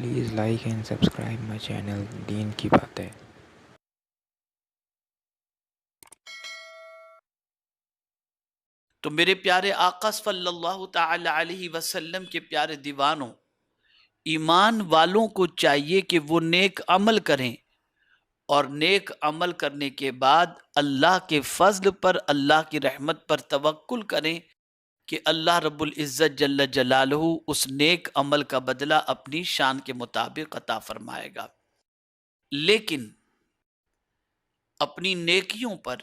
Please like and subscribe my channel دین کی باتیں. تو میرے پیارے آقا صلی اللہ تعالی علیہ وسلم کے پیارے دیوانوں، ایمان والوں کو چاہیے کہ وہ نیک عمل کریں، اور نیک عمل کرنے کے بعد اللہ کے فضل پر، اللہ کی رحمت پر توکل کریں کہ اللہ رب العزت جل جلالہ اس نیک عمل کا بدلہ اپنی شان کے مطابق عطا فرمائے گا۔ لیکن اپنی نیکیوں پر،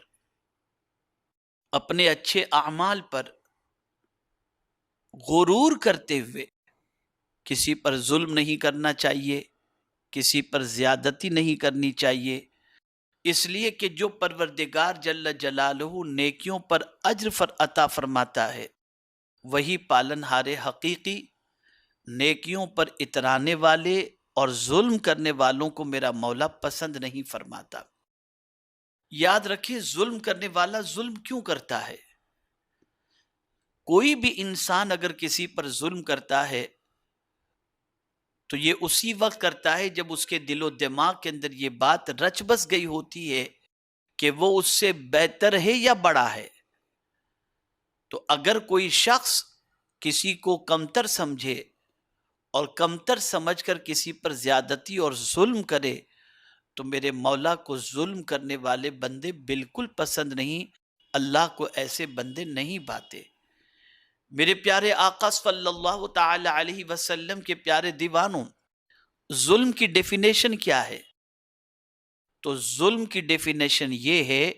اپنے اچھے اعمال پر غرور کرتے ہوئے کسی پر ظلم نہیں کرنا چاہیے، کسی پر زیادتی نہیں کرنی چاہیے، اس لیے کہ جو پروردگار جل جلالہ نیکیوں پر اجر عطا فرماتا ہے، وہی پالنہار حقیقی نیکیوں پر اترانے والے اور ظلم کرنے والوں کو میرا مولا پسند نہیں فرماتا۔ یاد رکھیں، ظلم کرنے والا ظلم کیوں کرتا ہے؟ کوئی بھی انسان اگر کسی پر ظلم کرتا ہے تو یہ اسی وقت کرتا ہے جب اس کے دل و دماغ کے اندر یہ بات رچ بس گئی ہوتی ہے کہ وہ اس سے بہتر ہے یا بڑا ہے۔ تو اگر کوئی شخص کسی کو کمتر سمجھے اور کمتر سمجھ کر کسی پر زیادتی اور ظلم کرے تو میرے مولا کو ظلم کرنے والے بندے بالکل پسند نہیں، اللہ کو ایسے بندے نہیں بھاتے۔ میرے پیارے آقا صلی اللہ تعالی علیہ وسلم کے پیارے دیوانوں، ظلم کی ڈیفینیشن کیا ہے؟ تو ظلم کی ڈیفینیشن یہ ہے،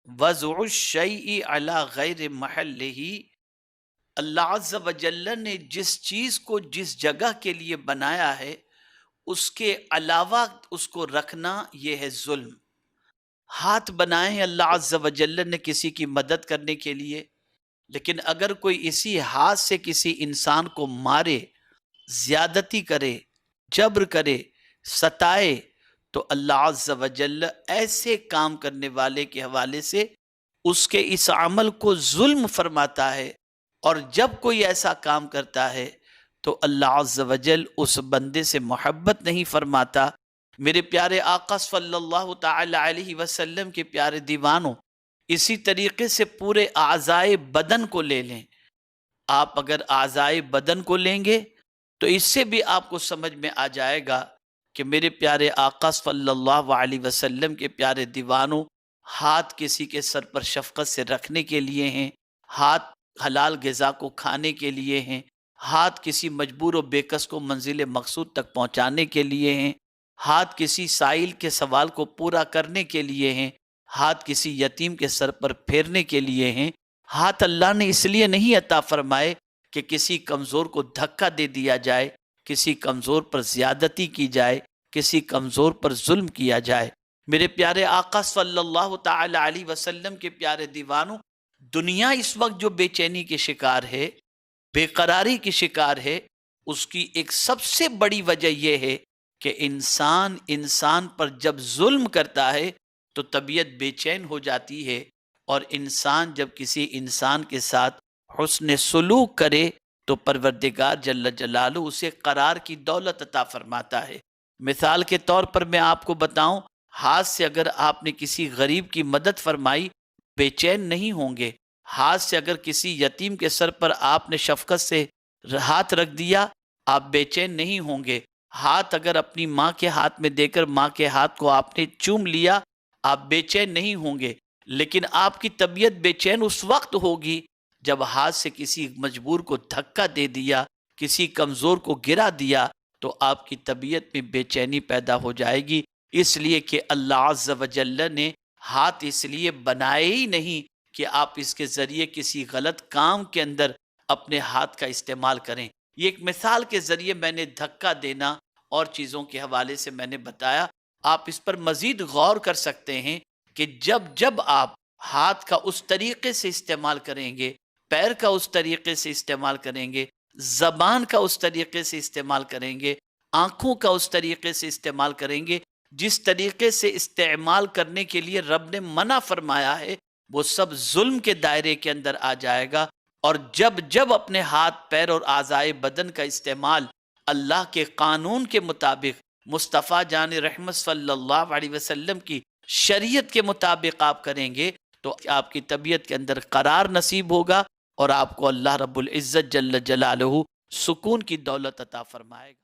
وضع الشیء علی غیر محلہ، اللہ عز و جل نے جس چیز کو جس جگہ کے لیے بنایا ہے اس کے علاوہ اس کو رکھنا، یہ ہے ظلم۔ ہاتھ بنائے ہیں اللہ عز و جل نے کسی کی مدد کرنے کے لیے، لیکن اگر کوئی اسی ہاتھ سے کسی انسان کو مارے، زیادتی کرے، جبر کرے، ستائے، تو اللہ عز و جل ایسے کام کرنے والے کے حوالے سے اس کے اس عمل کو ظلم فرماتا ہے، اور جب کوئی ایسا کام کرتا ہے تو اللہ عز و جل اس بندے سے محبت نہیں فرماتا۔ میرے پیارے آقا صلی اللہ تعالی علیہ وسلم کے پیارے دیوانوں، اسی طریقے سے پورے اعضائے بدن کو لے لیں۔ آپ اگر اعضائے بدن کو لیں گے تو اس سے بھی آپ کو سمجھ میں آ جائے گا کہ میرے پیارے آقا صلی اللہ علیہ وسلم کے پیارے دیوانوں، ہاتھ کسی کے سر پر شفقت سے رکھنے کے لیے ہیں، ہاتھ حلال غذا کو کھانے کے لیے ہیں، ہاتھ کسی مجبور و بےکس کو منزل مقصود تک پہنچانے کے لیے ہیں، ہاتھ کسی سائل کے سوال کو پورا کرنے کے لیے ہیں، ہاتھ کسی یتیم کے سر پر پھیرنے کے لیے ہیں۔ ہاتھ اللہ نے اس لیے نہیں عطا فرمائے کہ کسی کمزور کو دھکا دے دیا جائے، کسی کمزور پر زیادتی کی جائے، کسی کمزور پر ظلم کیا جائے۔ میرے پیارے آقا صلی اللہ تعالی علیہ وسلم کے پیارے دیوانوں، دنیا اس وقت جو بے چینی کے شکار ہے، بے قراری کی شکار ہے، اس کی ایک سب سے بڑی وجہ یہ ہے کہ انسان پر جب ظلم کرتا ہے تو طبیعت بے چین ہو جاتی ہے، اور انسان جب کسی انسان کے ساتھ حسن سلوک کرے تو پروردگار جل جلالہ اسے قرار کی دولت عطا فرماتا ہے۔ مثال کے طور پر میں آپ کو بتاؤں، ہاتھ سے اگر آپ نے کسی غریب کی مدد فرمائی، بے چین نہیں ہوں گے۔ ہاتھ سے اگر کسی یتیم کے سر پر آپ نے شفقت سے ہاتھ رکھ دیا، آپ بے چین نہیں ہوں گے۔ ہاتھ اگر اپنی ماں کے ہاتھ میں دے کر ماں کے ہاتھ کو آپ نے چوم لیا، آپ بے چین نہیں ہوں گے۔ لیکن آپ کی طبیعت بے چین اس وقت ہوگی جب ہاتھ سے کسی مجبور کو دھکا دے دیا، کسی کمزور کو گرا دیا، تو آپ کی طبیعت میں بے چینی پیدا ہو جائے گی۔ اس لیے کہ اللہ عز و جل نے ہاتھ اس لیے بنائے ہی نہیں کہ آپ اس کے ذریعے کسی غلط کام کے اندر اپنے ہاتھ کا استعمال کریں۔ یہ ایک مثال کے ذریعے میں نے دھکا دینا اور چیزوں کے حوالے سے میں نے بتایا۔ آپ اس پر مزید غور کر سکتے ہیں کہ جب آپ ہاتھ کا اس طریقے سے استعمال کریں گے، پیر کا اس طریقے سے استعمال کریں گے، زبان کا اس طریقے سے استعمال کریں گے، آنکھوں کا اس طریقے سے استعمال کریں گے، جس طریقے سے استعمال کرنے کے لیے رب نے منع فرمایا ہے، وہ سب ظلم کے دائرے کے اندر آ جائے گا۔ اور جب اپنے ہاتھ، پیر اور اعضائے بدن کا استعمال اللہ کے قانون کے مطابق، مصطفیٰ جان رحمت صلی اللہ علیہ وسلم کی شریعت کے مطابق آپ کریں گے تو آپ کی طبیعت کے اندر قرار نصیب ہوگا اور آپ کو اللہ رب العزت جل جلالہ سکون کی دولت عطا فرمائے گا۔